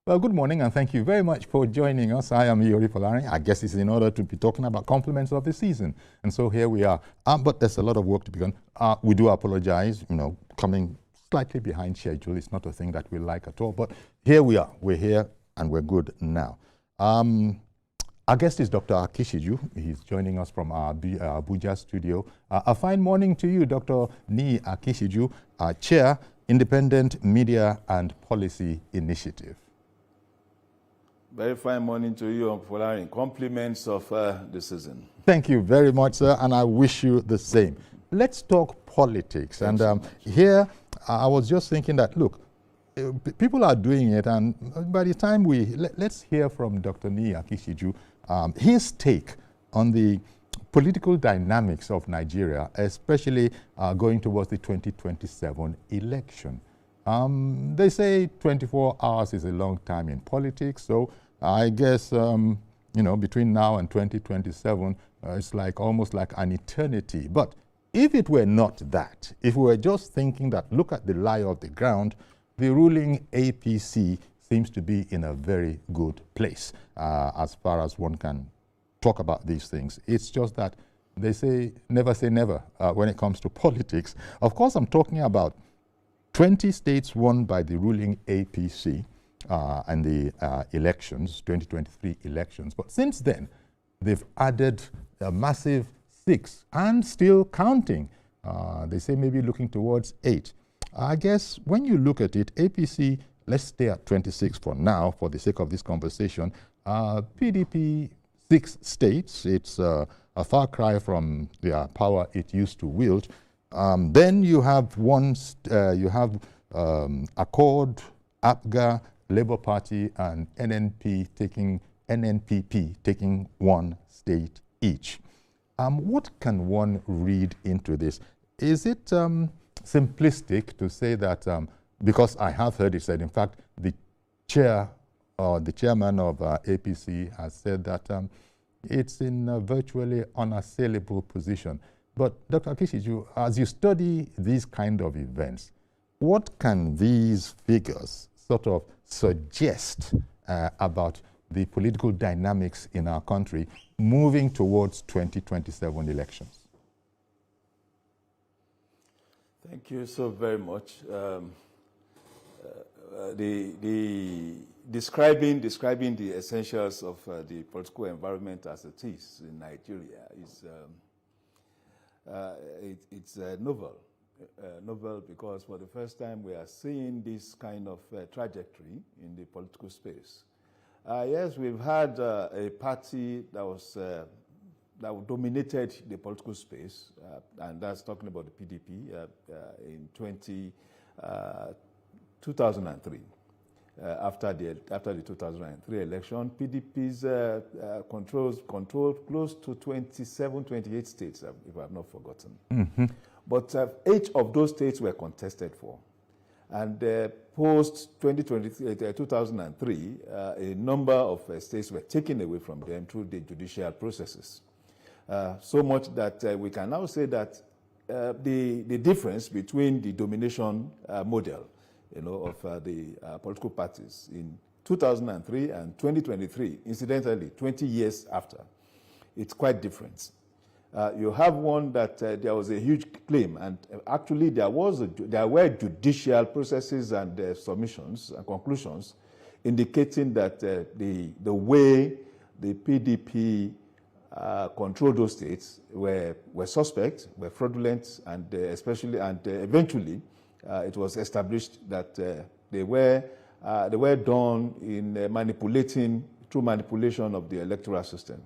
Well, good morning, and thank you very much for joining us. I am Yori Polari. I guess it's in order to be talking about compliments of the season. And so here we are. But there's a lot of work to be done. We do apologize, coming slightly behind schedule. It's not a thing that we like at all. But here we are. We're here, and we're good now. Our guest is Dr. Akishiju. He's joining us from our Abuja studio. A fine morning to you, Dr. Ni Akishiju, Chair, Independent Media and Policy Initiative. Very fine morning to you, Polari. Compliments of the season. Thank you very much, sir, and I wish you the same. Let's talk politics. And here, I was just thinking that, look, people are doing it, and by the time let's hear from Dr. Ni Akishiju, his take on the political dynamics of Nigeria, especially going towards the 2027 election. They say 24 hours is a long time in politics, so I guess, between now and 2027, it's almost like an eternity. But if it were not that, if we were just thinking that, look at the lie of the ground, the ruling APC seems to be in a very good place as far as one can talk about these things. It's just that they say never when it comes to politics. Of course, I'm talking about 20 states won by the ruling APC and the elections, 2023 elections. But since then, they've added a massive 6 and still counting. They say maybe looking towards 8. I guess when you look at it, APC, let's stay at 26 for now for the sake of this conversation. PDP, 6 states. It's a far cry from the power it used to wield. Then you have Accord, APGA, Labour Party, and NNPP taking 1 state each. What can one read into this? Is it simplistic to say that, because I have heard it said, in fact, the chairman of APC has said that it's in a virtually unassailable position. But Dr. Akishiju, as you study these kind of events, what can these figures sort of suggest about the political dynamics in our country moving towards 2027 elections? Thank you so very much. Describing the essentials of the political environment as it is in Nigeria is it's novel because for the first time we are seeing this kind of trajectory in the political space. Yes, we've had a party that dominated the political space, and that's talking about the PDP in 2003. After the 2003 election, PDP's controlled close to 27, 28 states, if I've not forgotten. Mm-hmm. But 8 of those states were contested for. And post-2003, a number of states were taken away from them through the judicial processes. So much that we can now say that the difference between the domination model of the political parties in 2003 and 2023, incidentally, 20 years after, it's quite different. You have one that there was a huge claim, and actually there were judicial processes and submissions and conclusions indicating that the way the PDP controlled those states were suspect, were fraudulent, and eventually it was established that they were done in through manipulation of the electoral system.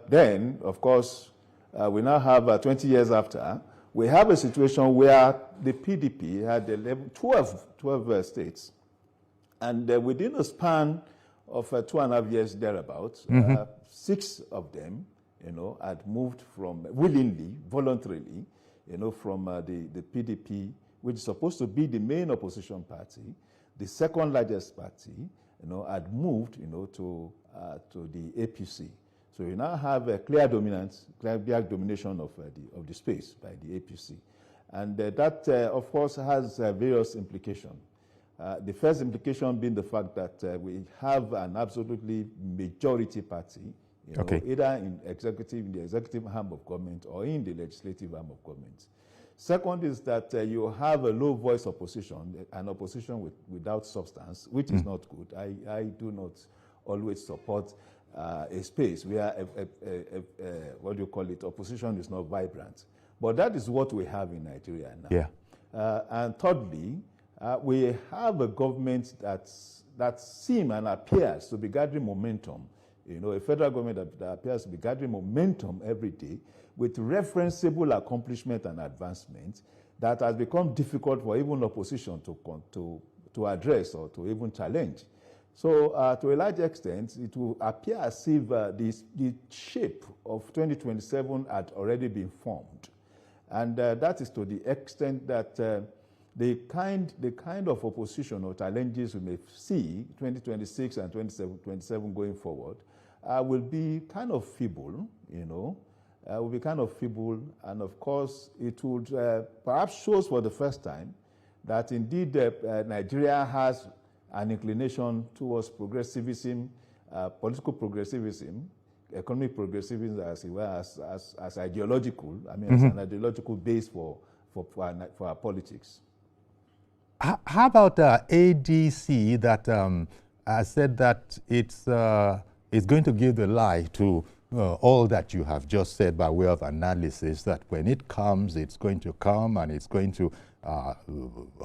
Then, of course, we now have 20 years after, we have a situation where the PDP had 12 states, and within a span of 2.5 years thereabouts, 6 of them, had moved from voluntarily, from the PDP, which is supposed to be the main opposition party, the second largest party, had moved, to the APC. So you now have a clear domination of the space by the APC. And that, of course, has various implications. The first implication being the fact that we have an absolutely majority party, either in the executive arm of government or in the legislative arm of government. Second is that you have a low voice opposition, an opposition without substance, which is not good. I do not always support a space where, what do you call it, opposition is not vibrant. But that is what we have in Nigeria now. Yeah. And thirdly, we have a government that seems and appears to be gathering momentum. A federal government that appears to be gathering momentum every day with referenceable accomplishment and advancement that has become difficult for even opposition to address or to even challenge. So to a large extent, it will appear as if the shape of 2027 had already been formed. And that is to the extent that the kind of opposition or challenges we may see 2026 and 2027 going forward will be kind of feeble, will be kind of feeble, and of course it would perhaps shows for the first time that indeed Nigeria has an inclination towards progressivism, political progressivism, economic progressivism as well as ideological, as an ideological base for our politics. How about ADC that said that it's going to give the lie to all that you have just said by way of analysis, that when it comes, it's going to come and it's going to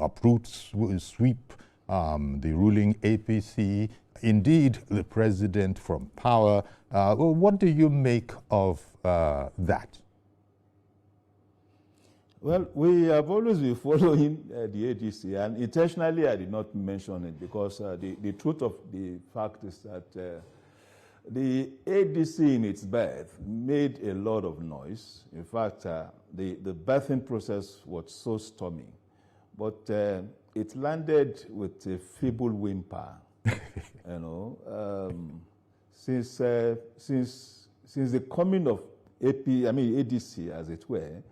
uproot, sweep the ruling APC, indeed the president from power. What do you make of that? Well, we have always been following the ADC, and intentionally I did not mention it because the truth of the fact is that the ADC in its birth made a lot of noise. In fact, the birthing process was so stormy, but it landed with a feeble whimper. Since the coming of ADC, as it were,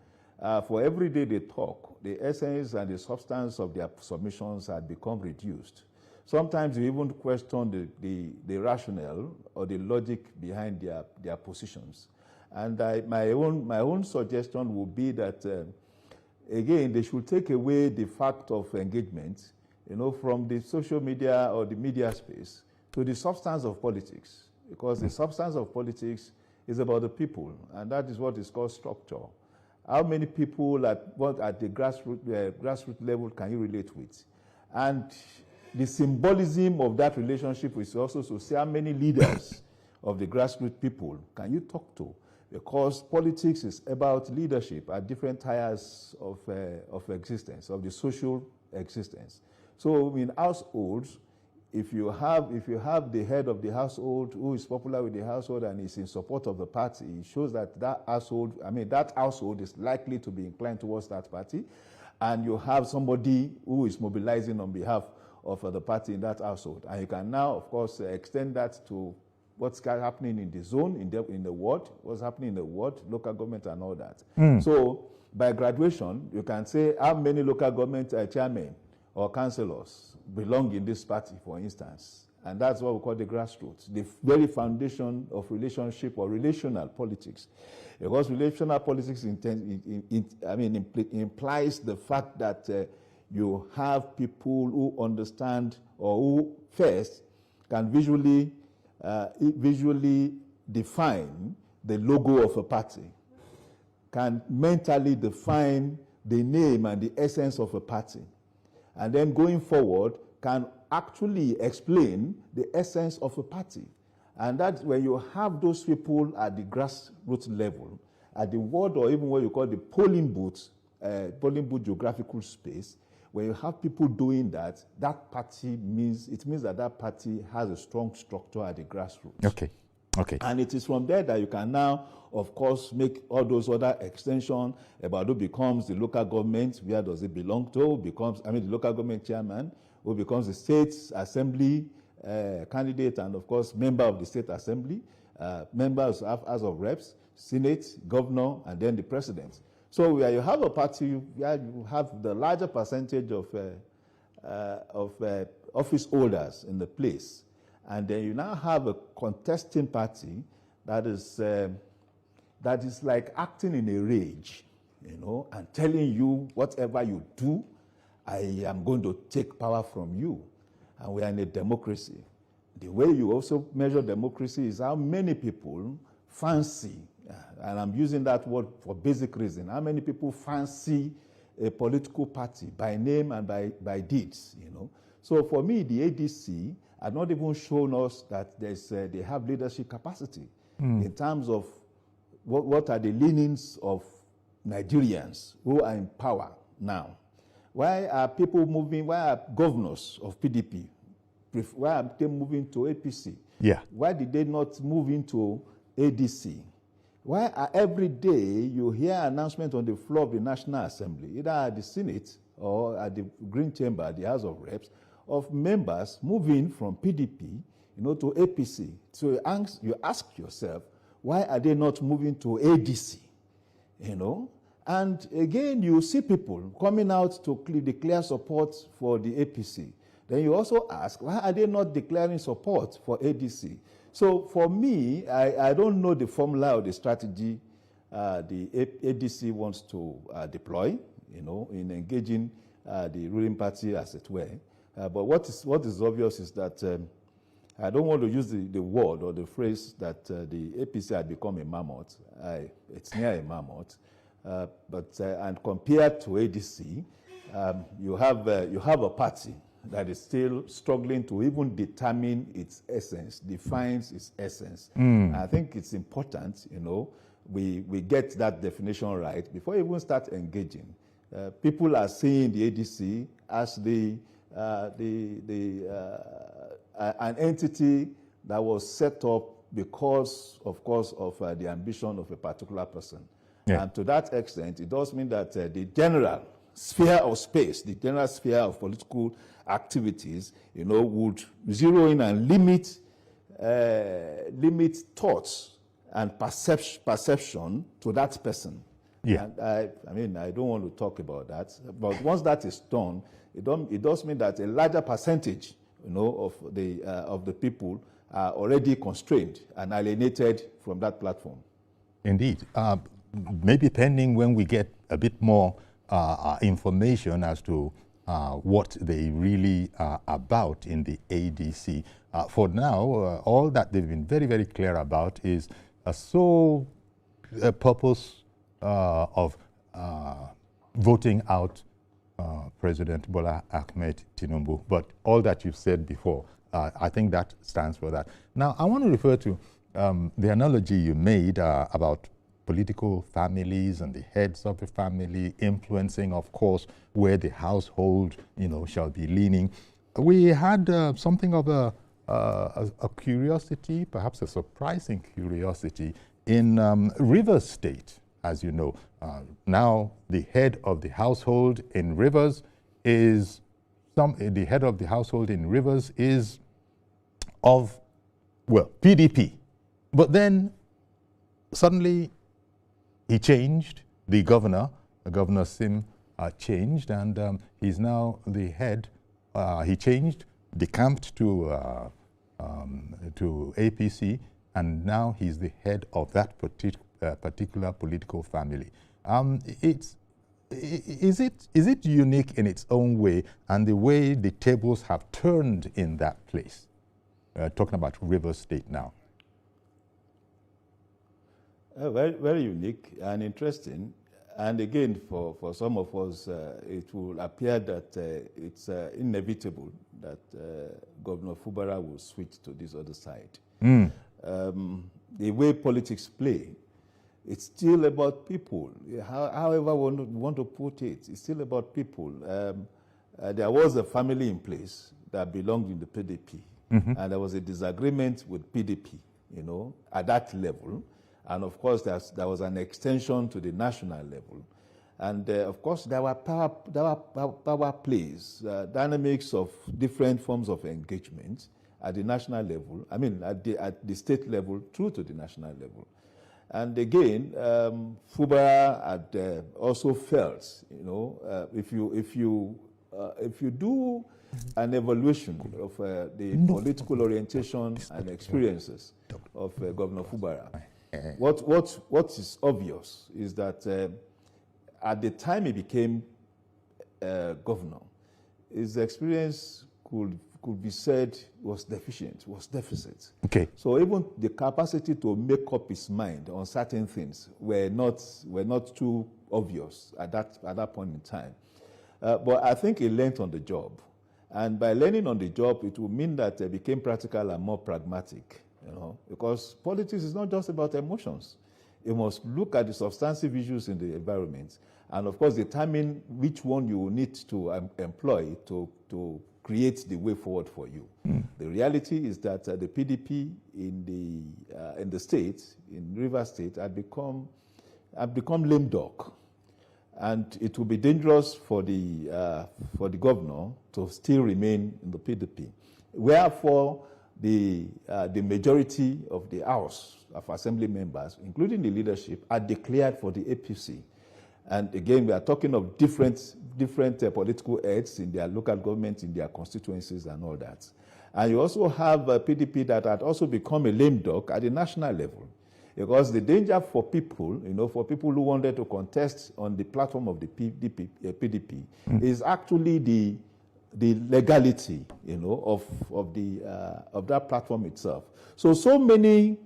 for every day they talk, the essence and the substance of their submissions had become reduced. Sometimes you even question the rationale or the logic behind their positions. And my own suggestion would be that, again, they should take away the fact of engagement, from the social media or the media space to the substance of politics. Because the substance of politics is about the people, and that is what is called structure. How many people at the grassroots level can you relate with? And the symbolism of that relationship is also to see how many leaders of the grassroots people can you talk to, because politics is about leadership at different tiers of existence, of the social existence. So in households, if you have the head of the household who is popular with the household and is in support of the party, it shows that that household is likely to be inclined towards that party, and you have somebody who is mobilizing on behalf of the party in that household. And you can now, of course, extend that to what's happening in the zone, in the ward, what's happening in the ward, local government and all that. So by graduation, you can say how many local government chairmen or councillors belong in this party, for instance. And that's what we call the grassroots, the very foundation of relationship or relational politics. Because relational politics implies the fact that you have people who understand or who first can visually define the logo of a party, can mentally define the name and the essence of a party, and then going forward can actually explain the essence of a party. And that's when you have those people at the grassroots level, at the ward or even what you call the polling booth geographical space, when you have people doing that, that party means that party has a strong structure at the grassroots. Okay. And it is from there that you can now, of course, make all those other extensions about who becomes the local government, where does it belong to, who becomes, the local government chairman, who becomes the state assembly candidate, and of course, member of the state assembly, members of House of Reps, Senate, governor, and then the president. So where you have a party where you have the larger percentage of office holders in the place, and then you now have a contesting party that is like acting in a rage, and telling you whatever you do, I am going to take power from you. And we are in a democracy. The way you also measure democracy is how many people fancy, and I'm using that word for basic reason, how many people fancy a political party by name and by deeds, So for me, the ADC have not even shown us that they have leadership capacity in terms of what are the leanings of Nigerians who are in power now. Why are people moving? Why are governors of PDP? Why are they moving to APC? Yeah. Why did they not move into ADC? Why are every day you hear announcement on the floor of the National Assembly, either at the Senate or at the Green Chamber, the House of Reps, of members moving from PDP, to APC? So you ask yourself, why are they not moving to ADC? And again, you see people coming out to declare support for the APC. Then you also ask, why are they not declaring support for ADC? So for me, I don't know the formula or the strategy the ADC wants to deploy, in engaging the ruling party, as it were. But what is obvious is that I don't want to use the word or the phrase that the APC had become a mammoth. It's near a mammoth. And compared to ADC, you have a party that is still struggling to even determine its essence, defines its essence. I think it's important, we get that definition right before we even start engaging. People are seeing the ADC as an entity that was set up because, of course, of the ambition of a particular person. Yeah. And to that extent, it does mean that the general sphere of space, the general sphere of political activities, would zero in and limit thoughts and perception to that person. Yeah. And I don't want to talk about that. But once that is done, it does mean that a larger percentage, of the people are already constrained and alienated from that platform. Indeed. Maybe pending when we get a bit more information as to what they really are about in the ADC. For now, all that they've been very, very clear about is a purpose of voting out President Bola Ahmed Tinubu. But all that you've said before, I think that stands for that. Now, I want to refer to the analogy you made about political families and the heads of the family influencing, of course, where the household, shall be leaning. We had something of a curiosity, perhaps a surprising curiosity, in Rivers State, as you know. Now the head of the household in Rivers is of PDP. But then suddenly he changed, Governor Sim changed, and he's now the head. He changed, decamped to APC, and now he's the head of that particular political family. Is it unique in its own way, and the way the tables have turned in that place? Talking about Rivers State now. Very, very unique and interesting. And again, for some of us, it will appear that it's inevitable that Governor Fubara will switch to this other side. The way politics play, it's still about people. However we want to put it, it's still about people. There was a family in place that belonged in the PDP, and there was a disagreement with PDP, at that level. And of course, there was an extension to the national level. And of course, there were power plays, dynamics of different forms of engagement at the national level, at the state level through to the national level. And again, Fubara had also felt, if you if you do an evaluation of the political orientation and experiences of Governor Fubara, what is obvious is that at the time he became governor, his experience could be said was deficient, was deficit. Okay. So even the capacity to make up his mind on certain things were not too obvious at that point in time. But I think he learned on the job. And by learning on the job, it will mean that he became practical and more pragmatic, because politics is not just about emotions. You must look at the substantive issues in the environment and, of course, determine which one you will need to employ to create the way forward for you. The reality is that the PDP in the state, in Rivers State, had become lame duck. And it will be dangerous for the governor to still remain in the PDP. Wherefore, the majority of the House of Assembly members, including the leadership, are declared for the APC. And again, we are talking of different political heads in their local governments, in their constituencies, and all that. And you also have a PDP that had also become a lame duck at the national level. Because the danger for people, for people who wanted to contest on the platform of the PDP, is actually the legality, of that platform itself. So many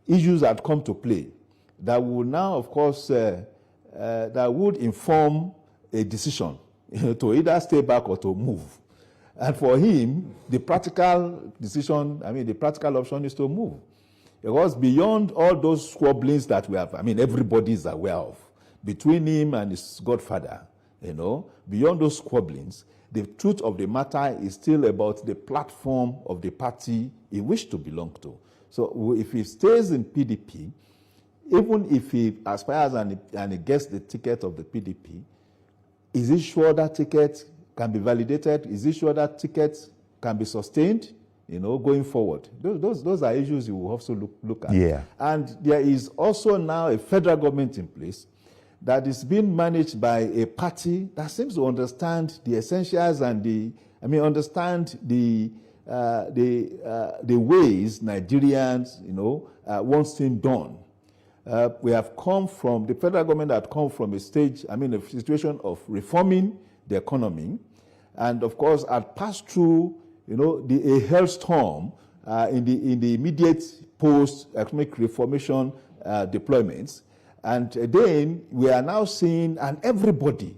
issues had come to play that will now, of course, that would inform a decision to either stay back or to move. And for him, the practical decision, the practical option is to move. Because beyond all those squabblings that we have, everybody is aware of, between him and his godfather, beyond those squabblings, the truth of the matter is still about the platform of the party he wished to belong to. So if he stays in PDP, even if he aspires and he gets the ticket of the PDP, is he sure that ticket can be validated? Is he sure that ticket can be sustained? Going forward. Those are issues you will also look at. Yeah. And there is also now a federal government in place that is being managed by a party that seems to understand the essentials and understand the ways Nigerians, want things done. We have come from, the federal government had come from a situation of reforming the economy, and of course had passed through a hailstorm in the immediate post-economic reformation deployments. And then we are now seeing, and everybody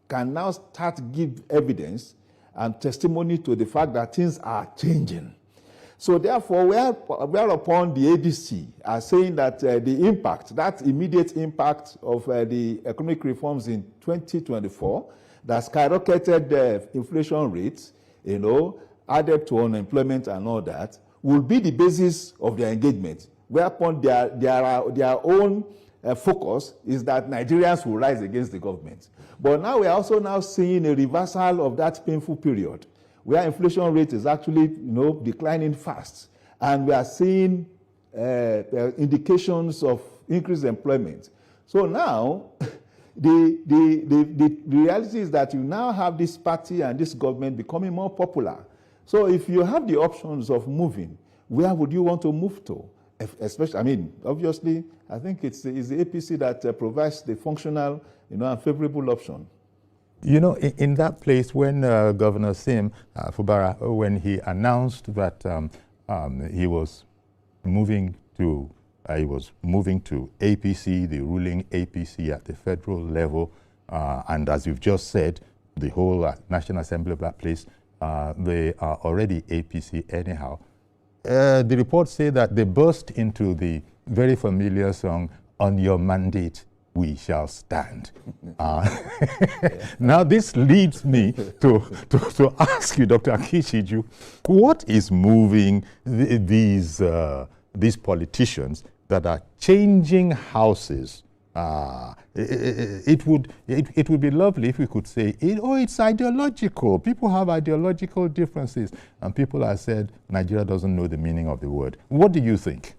can now start to give evidence and testimony to the fact that things are changing. So therefore, whereupon the ADC are saying that the impact, that immediate impact of the economic reforms in 2024, that skyrocketed the inflation rates, added to unemployment and all that, will be the basis of their engagement, whereupon their own focus is that Nigerians will rise against the government. But now we are also now seeing a reversal of that painful period, where inflation rate is actually declining fast, and we are seeing indications of increased employment. So now, the reality is that you now have this party and this government becoming more popular. So if you have the options of moving, where would you want to move to? Especially, obviously, I think it's the APC that provides the functional, and favorable option. In that place, when Governor Sim Fubara, when he announced that he was moving to APC, the ruling APC at the federal level, and as you've just said, the whole National Assembly of that place, they are already APC anyhow. The reports say that they burst into the very familiar song, "On Your Mandate, We Shall Stand." Now this leads me to ask you, Dr. Akishiju, what is moving these politicians that are changing houses? It would be lovely if we could say, it's ideological. People have ideological differences. And people have said, Nigeria doesn't know the meaning of the word. What do you think?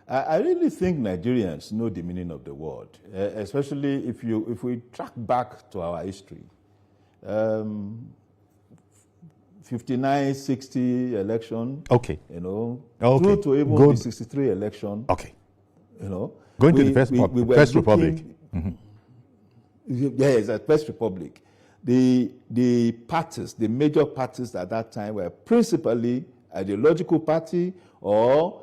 I really think Nigerians know the meaning of the word, especially if we track back to our history. 59, 60 election. Okay. You know, Okay. through to even the 63 election. Okay. You know, Going to the First Republic. Yes, at First Republic. The parties, the major parties at that time were principally ideological party or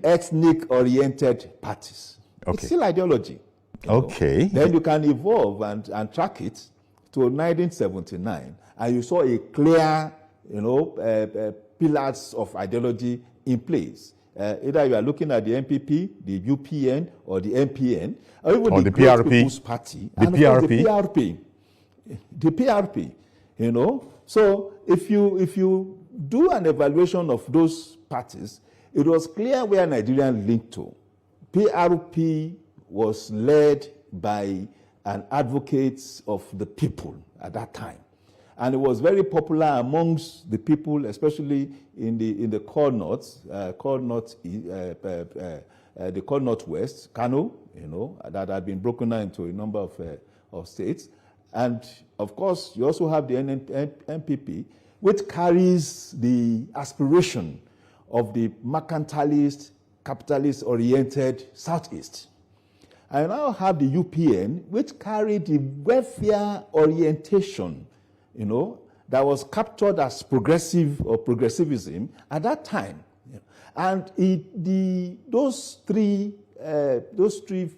ethnic-oriented parties. Okay. It's still ideology. Okay. Then you can evolve and track it to 1979, and you saw a clear, pillars of ideology in place. Either you are looking at the NPP, the UPN, or the MPN, or even the PRP. People's Party, the and PRP. of course the PRP. So if you do an evaluation of those parties, it was clear where Nigeria linked to. PRP was led by an advocate of the people at that time. And it was very popular amongst the people, especially in the core north, the core northwest, Kano, that had been broken down into a number of states. And of course, you also have the NPP, which carries the aspiration of the mercantilist, capitalist-oriented Southeast. I now have the UPN, which carried the welfare orientation, that was captured as progressive or progressivism at that time. And those three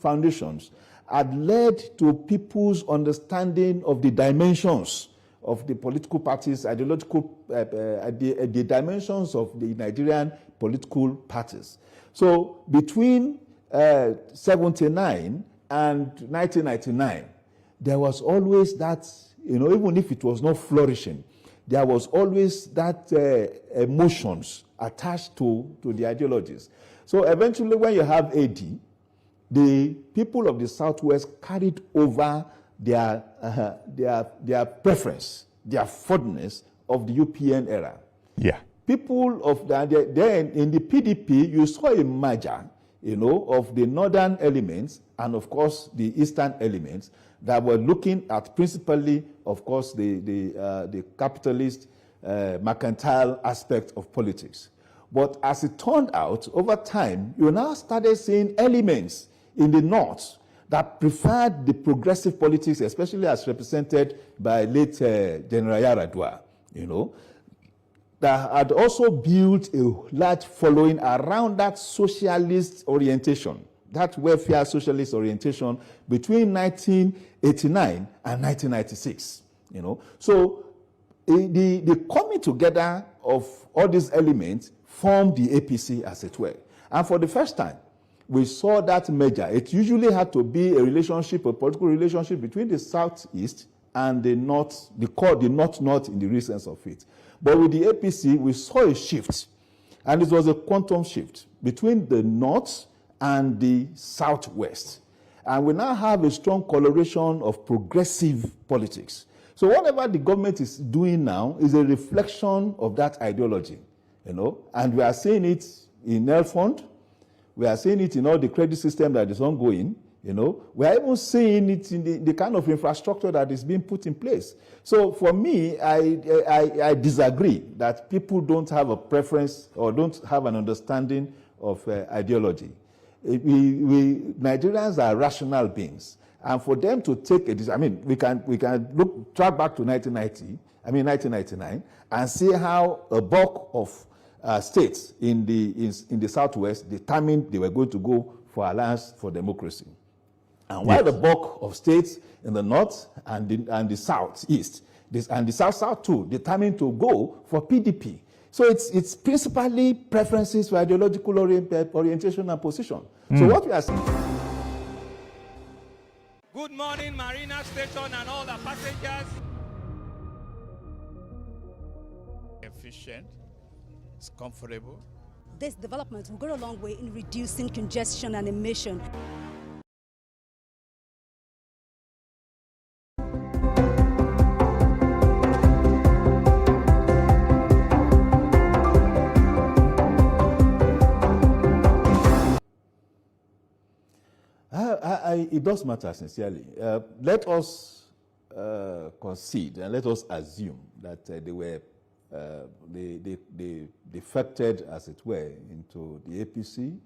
foundations had led to people's understanding of the dimensions of the political parties, ideological, the dimensions of the Nigerian political parties. So between 79 and 1999, there was always that, even if it was not flourishing, there was always that emotions attached to the ideologies. So eventually when you have AD, the people of the Southwest carried over their preference, their fondness of the UPN era. Yeah. People of then in the PDP, you saw a merger, of the northern elements and of course the eastern elements that were looking at principally, of course, the capitalist, mercantile aspect of politics. But as it turned out, over time, you now started seeing elements in the north that preferred the progressive politics, especially as represented by late General Yaradua, that had also built a large following around that socialist orientation, that welfare socialist orientation between 1989 and 1996. So the coming together of all these elements formed the APC, as it were. And for the first time, we saw that merger. It usually had to be a relationship, a political relationship between the Southeast and the North, the North-North in the real sense of it. But with the APC, we saw a shift, and it was a quantum shift between the North and the Southwest. And we now have a strong coloration of progressive politics. So whatever the government is doing now is a reflection of that ideology, and we are seeing it in Health Fund, we are seeing it in all the credit system that is ongoing, we are even seeing it in the kind of infrastructure that is being put in place. So for me, I disagree that people don't have a preference or don't have an understanding of ideology. Nigerians are rational beings, and for them to take a decision, we can track back to 1999, and see how a bulk of states in the Southwest determined they were going to go for Alliance for Democracy. And while the bulk of states in the North and the Southeast, and the South too, determined to go for PDP. So it's principally preferences for ideological orientation and position. So what we are saying. Good morning, Marina Station and all the passengers. Efficient, it's comfortable. This development will go a long way in reducing congestion and emission. It does matter, sincerely. Let us concede and let us assume that they defected, as it were, into the APC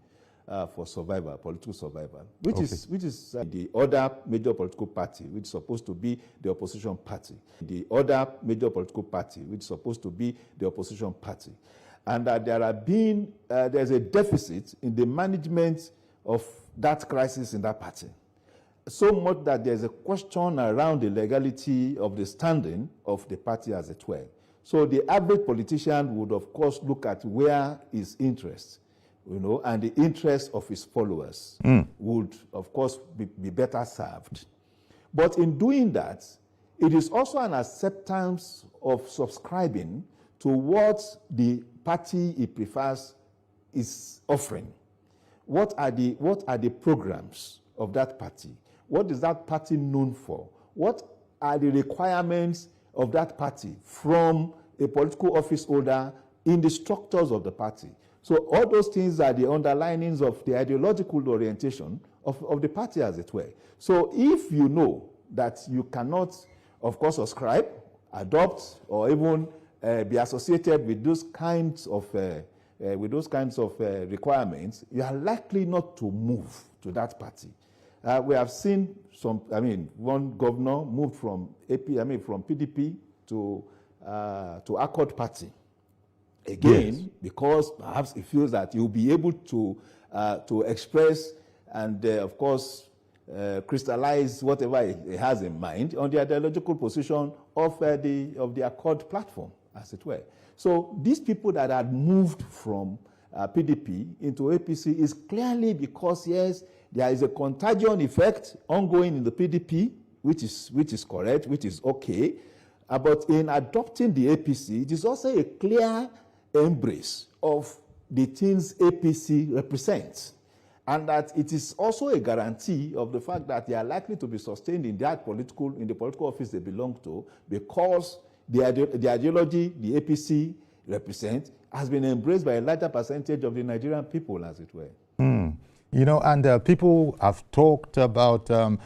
for survival, political survival, which is the other major political party, which is supposed to be the opposition party. The other major political party, which is supposed to be the opposition party, and that there's a deficit in the management of that crisis in that party. So much that there's a question around the legality of the standing of the party, as it were. So the average politician would, of course, look at where his interest, and the interest of his followers would, of course, be better served. But in doing that, it is also an acceptance of subscribing to what the party he prefers is offering. What are the programs of that party? What is that party known for? What are the requirements of that party from a political office holder in the structures of the party? So all those things are the underlinings of the ideological orientation of the party, as it were. So if you know that you cannot, of course, subscribe, adopt, or even be associated with those kinds of requirements, you are likely not to move to that party. We have seen one governor moved from PDP to Accord Party. Again, yes, because perhaps he feels that he'll be able to express and, of course, crystallize whatever he has in mind on the ideological position of the Accord platform, as it were. So these people that had moved from PDP into APC is clearly because, yes, there is a contagion effect ongoing in the PDP, which is correct, which is okay. But in adopting the APC, it is also a clear embrace of the things APC represents, and that it is also a guarantee of the fact that they are likely to be sustained in the political office they belong to, because the ideology the APC represents has been embraced by a larger percentage of the Nigerian people, as it were. And people have talked about an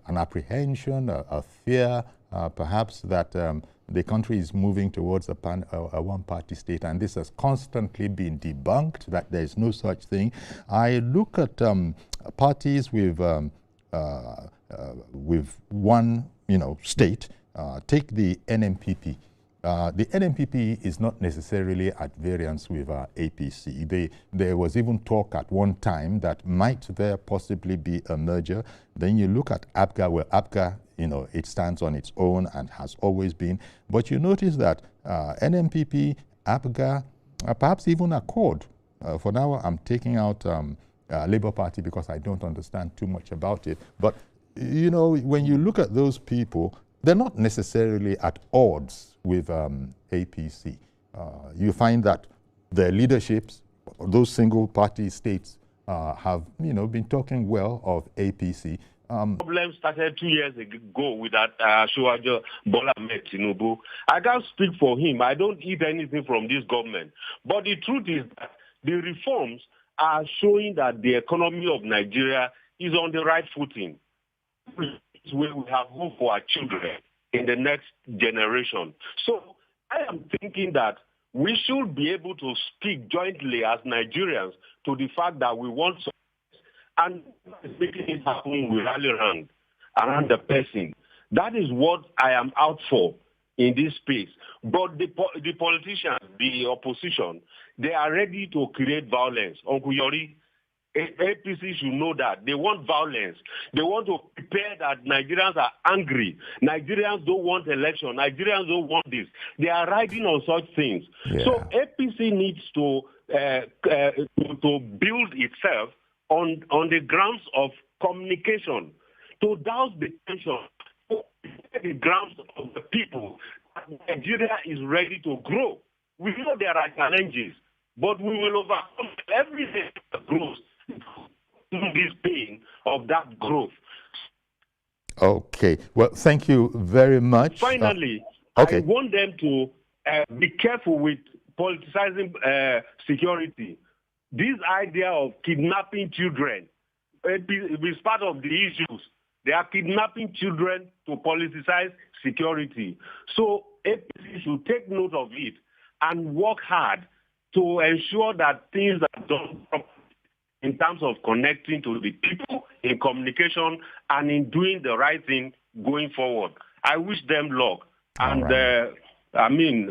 apprehension, a fear, perhaps that the country is moving towards a one-party state, and this has constantly been debunked, that there is no such thing. I look at parties with one, state. Take the NMPP. The NMPP is not necessarily at variance with APC. There was even talk at one time that might there possibly be a merger. Then you look at APGA, where APGA, it stands on its own and has always been. But you notice that NMPP, APGA, perhaps even Accord. For now, I'm taking out Labour Party because I don't understand too much about it. But, when you look at those people, they're not necessarily at odds with APC. You find that their leaderships, those single-party states, have been talking well of APC. Problem started 2 years ago with that Asiwaju Bola Ahmed Tinubu. I can't speak for him. I don't eat anything from this government. But the truth is that the reforms are showing that the economy of Nigeria is on the right footing. Where we have hope for our children in the next generation. So I am thinking that we should be able to speak jointly as Nigerians to the fact that we want to, and making it happen, we rally around the person. That is what I am out for in this space. But the politicians, the opposition, they are ready to create violence. Uncle Yori, APC should know that. They want violence. They want to prepare that Nigerians are angry. Nigerians don't want election. Nigerians don't want this. They are riding on such things. Yeah. So APC needs to build itself on the grounds of communication, to douse the tension, to the grounds of the people. Nigeria is ready to grow. We know there are challenges, but we will overcome everything that grows. This pain of that growth. Okay. Well, thank you very much. Finally, okay. I want them to be careful with politicizing security. This idea of kidnapping children is part of the issues. They are kidnapping children to politicize security. So APC should take note of it and work hard to ensure that things are done properly in terms of connecting to the people, in communication, and in doing the right thing going forward. I wish them luck. And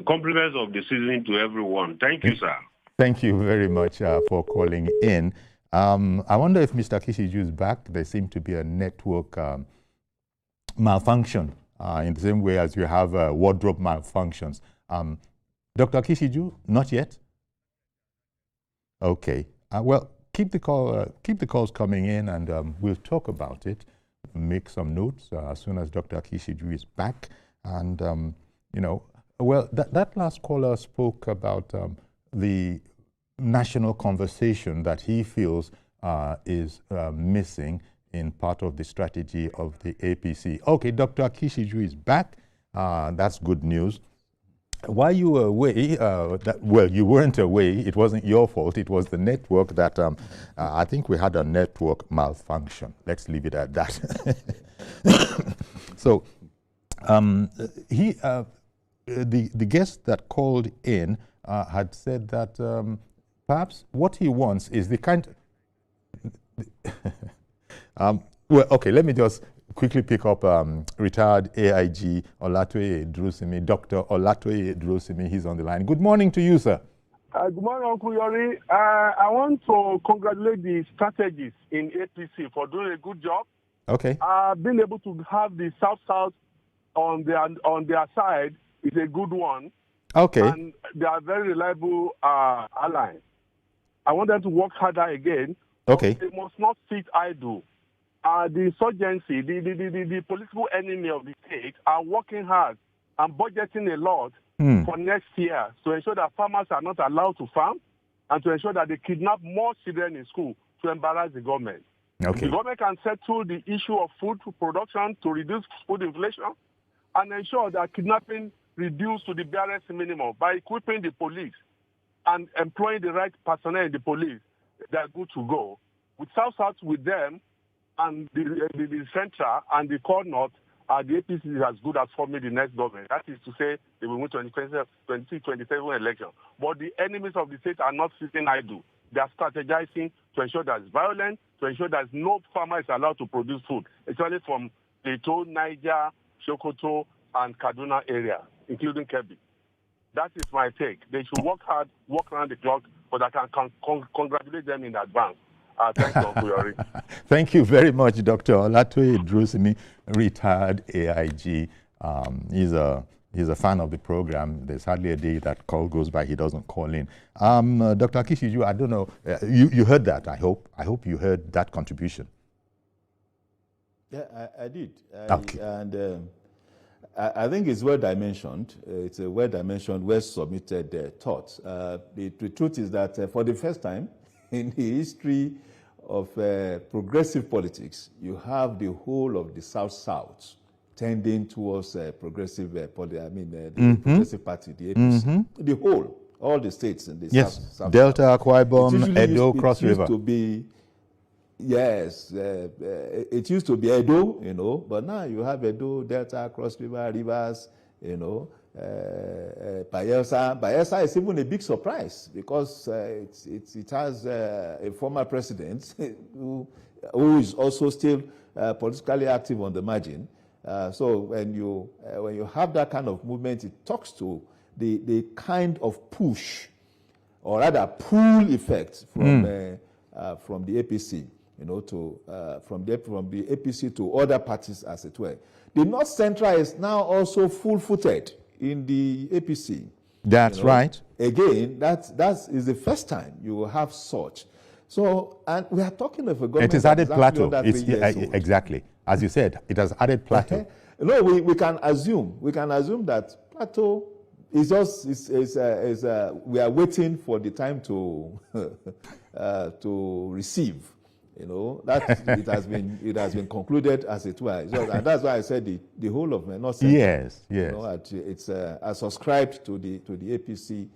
compliments of the season to everyone. Thank you, sir. Thank you very much for calling in. I wonder if Mr. Kishiju is back. There seems to be a network malfunction in the same way as you have wardrobe malfunctions. Dr. Kishiju, not yet? Okay. Well, keep the calls coming in, and we'll talk about it. Make some notes as soon as Dr. Kishiju is back. And well, that last caller spoke about the national conversation that he feels is missing in part of the strategy of the APC. Okay, Dr. Kishiju is back. That's good news. While you were away, well, you weren't away. It wasn't your fault. It was the network that I think we had a network malfunction. Let's leave it at that. So the guest that called in had said that perhaps what he wants is the kind. Well, okay, let me just quickly pick up retired AIG Olatoye Drusimi, Dr. Olatoye Drusimi. He's on the line. Good morning to you, sir. Good morning, Uncle Yori. I want to congratulate the strategists in APC for doing a good job. Okay. Being able to have the South-South on their side is a good one. Okay. And they are very reliable allies. I want them to work harder again. Okay. They must not sit idle. The insurgency, the political enemy of the state are working hard and budgeting a lot for next year to ensure that farmers are not allowed to farm and to ensure that they kidnap more children in school to embarrass the government. Okay. The government can settle the issue of food production to reduce food inflation and ensure that kidnapping reduced to the barest minimum by equipping the police and employing the right personnel in the police. They are good to go. With South-South with them, and the Central and the Core North, the APC is as good as forming the next government. That is to say, they will win 2027 election. But the enemies of the state are not sitting idle. They are strategizing to ensure there's violence, to ensure that no farmer is allowed to produce food, especially from Plateau, Niger, Sokoto, and Kaduna area, including Kebbi. That is my take. They should work hard, work around the clock, but I can congratulate them in advance. Thank you, Uncle Yori. Thank you very much, Dr. Olatoye Drusimi, retired AIG. He's a fan of the program. There's hardly a day that call goes by he doesn't call in. Dr. Kishiju, I don't know. You heard that, I hope. I hope you heard that contribution. Yeah, I did. Okay. And I think it's well-dimensioned. It's a well-dimensioned, well-submitted thought. The truth is that for the first time in the history of progressive politics, you have the whole of the South-South tending towards progressive the Progressive Party, the APC. The whole, all the states in the South. Delta, Akwa Ibom, Edo, Cross River. It used to be, yes, it used to be Edo, but now you have Edo, Delta, Cross River, Rivers, Bayelsa. Bayelsa is even a big surprise because it has a former president who is also still politically active on the margin. So when you have that kind of movement, it talks to the kind of push, or rather pull effect from the APC, from the APC to other parties, as it were. The North Central is now also full-footed in the APC. That's right. Again, that is the first time you will have such. So, and we are talking of a government. It is added plateau. Exactly. As you said, it has added plateau. No, we can assume that plateau is just we are waiting for the time to to receive. That it has been concluded, as it were. So, and that's why I said the whole of North Central. Yes. It's subscribed to the APC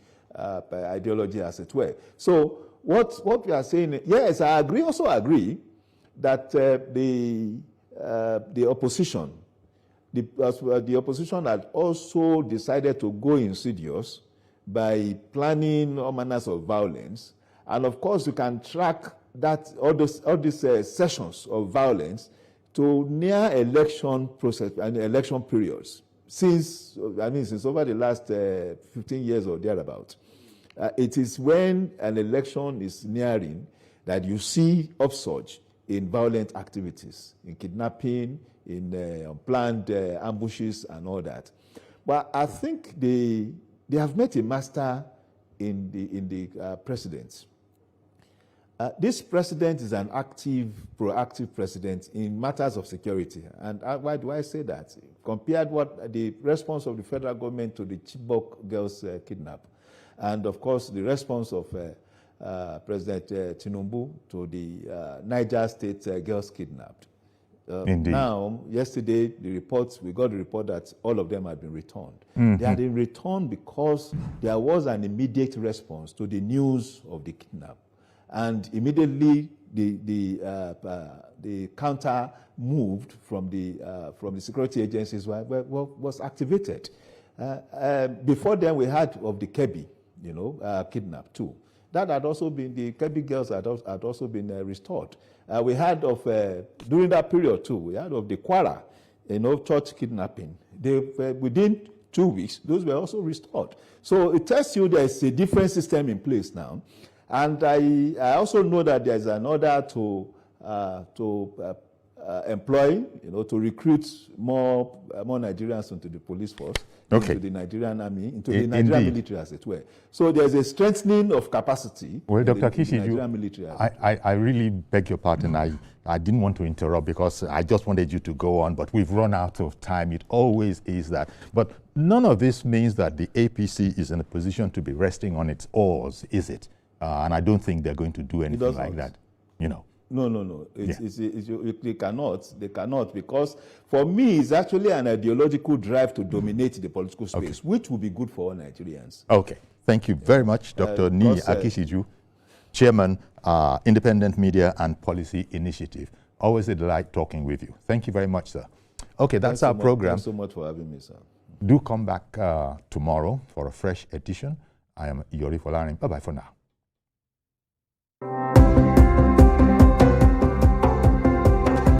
ideology, as it were. So what we are saying, yes, I also agree that the opposition, the opposition had also decided to go insidious by planning all manners of violence. And of course, you can track that all these sessions of violence to near election process and election periods. Since over the last 15 years or thereabout. It is when an election is nearing that you see upsurge in violent activities, in kidnapping, in unplanned ambushes and all that. But I think they have met a master in the president. This president is an active, proactive president in matters of security. And why do I say that? Compared what the response of the federal government to the Chibok girls kidnap, and of course the response of President Tinubu to the Niger State girls kidnapped. Now, yesterday, we got the report that all of them had been returned. Mm-hmm. They had been returned because there was an immediate response to the news of the kidnap. And immediately, the counter moved from the security agencies was activated. Before then, we heard of the Kebbi, kidnap too. That had also been, the Kebbi girls had also been restored. We heard of, during that period too, we heard of the Kwara, church kidnapping. Within 2 weeks, those were also restored. So it tells you there's a different system in place now. And I also know that there's an order to employ, to recruit more Nigerians into the police force, into the Nigerian army, into the Nigerian military, as it were. So there's a strengthening of capacity. Well, Dr. Kishi, Nigerian military. I really beg your pardon. I didn't want to interrupt because I just wanted you to go on, but we've run out of time. It always is that. But none of this means that the APC is in a position to be resting on its oars, is it? And I don't think they're going to do anything like that, No. They cannot, because for me, it's actually an ideological drive to dominate the political space, which will be good for all Nigerians. Okay. Thank you very much, Dr. Ni Akishiju, Chairman, Independent Media and Policy Initiative. Always a delight talking with you. Thank you very much, sir. Okay, that's our program. Thanks so much for having me, sir. Do come back tomorrow for a fresh edition. I am Yori Folarin. Bye-bye for now.